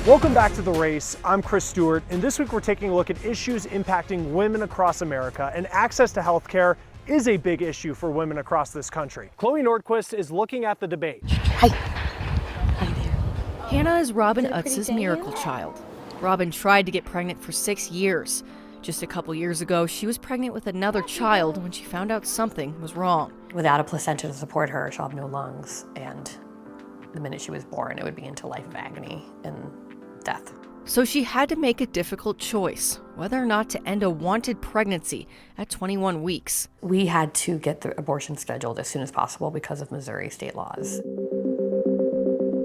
Welcome back to The Race. I'm Chris Stewart, and this week we're taking a look at issues impacting women across America, and access to health care is a big issue for women across this country. Chloe Nordquist is looking at the debate. Hi. Hi there. Hannah is Robin Utz's miracle child. Robin tried to get pregnant for 6 years. Just a couple years ago, she was pregnant with another child when she found out something was wrong. Without a placenta to support her, she'll have no lungs, and the minute she was born, it would be into life of agony and death. So she had to make a difficult choice, whether or not to end a wanted pregnancy at 21 weeks. We had to get the abortion scheduled as soon as possible because of Missouri state laws.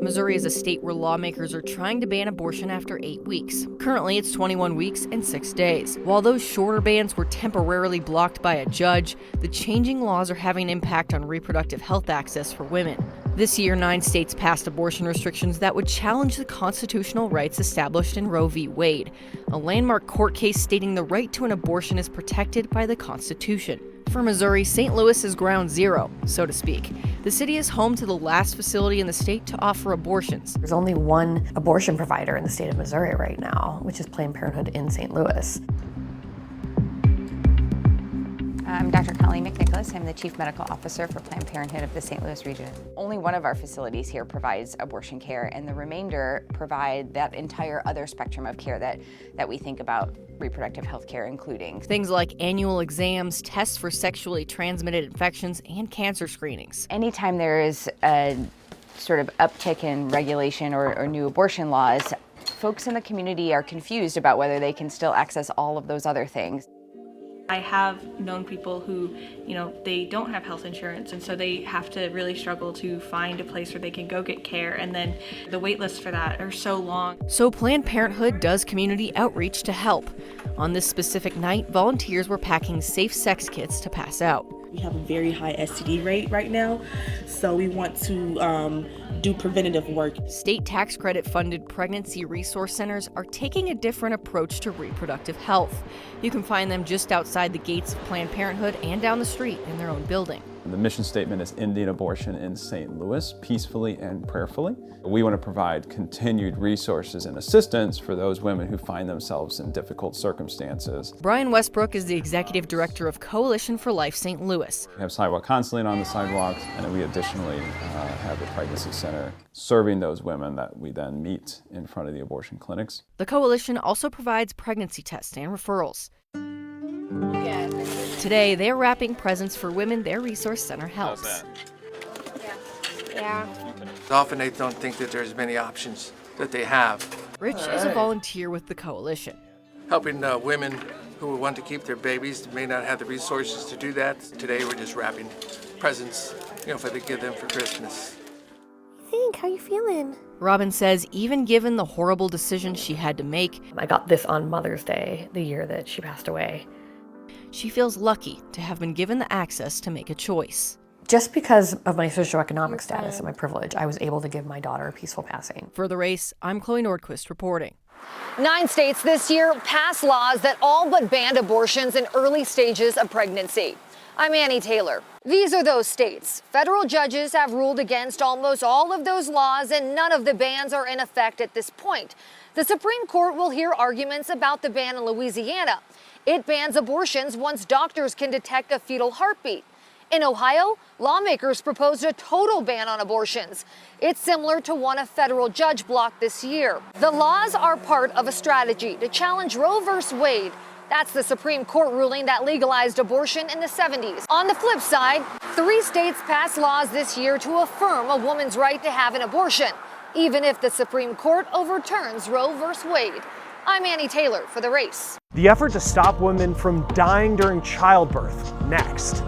Missouri is a state where lawmakers are trying to ban abortion after 8 weeks. Currently, it's 21 weeks and 6 days. While those shorter bans were temporarily blocked by a judge, the changing laws are having an impact on reproductive health access for women. This year, 9 states passed abortion restrictions that would challenge the constitutional rights established in Roe v. Wade, a landmark court case stating the right to an abortion is protected by the Constitution. For Missouri, St. Louis is ground zero, so to speak. The city is home to the last facility in the state to offer abortions. There's only one abortion provider in the state of Missouri right now, which is Planned Parenthood in St. Louis. I'm Dr. Colleen McNicholas. I'm the Chief Medical Officer for Planned Parenthood of the St. Louis region. Only one of our facilities here provides abortion care, and the remainder provide that entire other spectrum of care that we think about reproductive health care, including things like annual exams, tests for sexually transmitted infections, and cancer screenings. Anytime there is a sort of uptick in regulation or new abortion laws, folks in the community are confused about whether they can still access all of those other things. I have known people who, they don't have health insurance, and so they have to really struggle to find a place where they can go get care, and then the wait lists for that are so long. So Planned Parenthood does community outreach to help. On this specific night, volunteers were packing safe sex kits to pass out. We have a very high STD rate right now, so we want to do preventative work. State tax credit funded pregnancy resource centers are taking a different approach to reproductive health. You can find them just outside the gates of Planned Parenthood and down the street in their own building. The mission statement is ending abortion in St. Louis peacefully and prayerfully. We want to provide continued resources and assistance for those women who find themselves in difficult circumstances. Brian Westbrook is the executive director of Coalition for Life St. Louis. We have sidewalk counseling on the sidewalks, and we additionally have the pregnancy center serving those women that we then meet in front of the abortion clinics. The coalition also provides pregnancy tests and referrals. Today, they're wrapping presents for women their resource center helps. Yeah. Often they don't think that there's many options that they have. Rich is a volunteer with the coalition. Helping women who want to keep their babies may not have the resources to do that. Today we're just wrapping presents, for to give them for Christmas. How you feeling? Robin says even given the horrible decision she had to make, I got this on Mother's Day, the year that she passed away. She feels lucky to have been given the access to make a choice. Just because of my socioeconomic status and my privilege, I was able to give my daughter a peaceful passing. For The Race, I'm Chloe Nordquist reporting. 9 states this year passed laws that all but banned abortions in early stages of pregnancy. I'm Annie Taylor. These are those states. Federal judges have ruled against almost all of those laws, and none of the bans are in effect at this point. The Supreme Court will hear arguments about the ban in Louisiana. It bans abortions once doctors can detect a fetal heartbeat. In Ohio, lawmakers proposed a total ban on abortions. It's similar to one a federal judge blocked this year. The laws are part of a strategy to challenge Roe v. Wade. That's the Supreme Court ruling that legalized abortion in the 70s. On the flip side, 3 states passed laws this year to affirm a woman's right to have an abortion, even if the Supreme Court overturns Roe v. Wade. I'm Annie Taylor for The Race. The effort to stop women from dying during childbirth, next.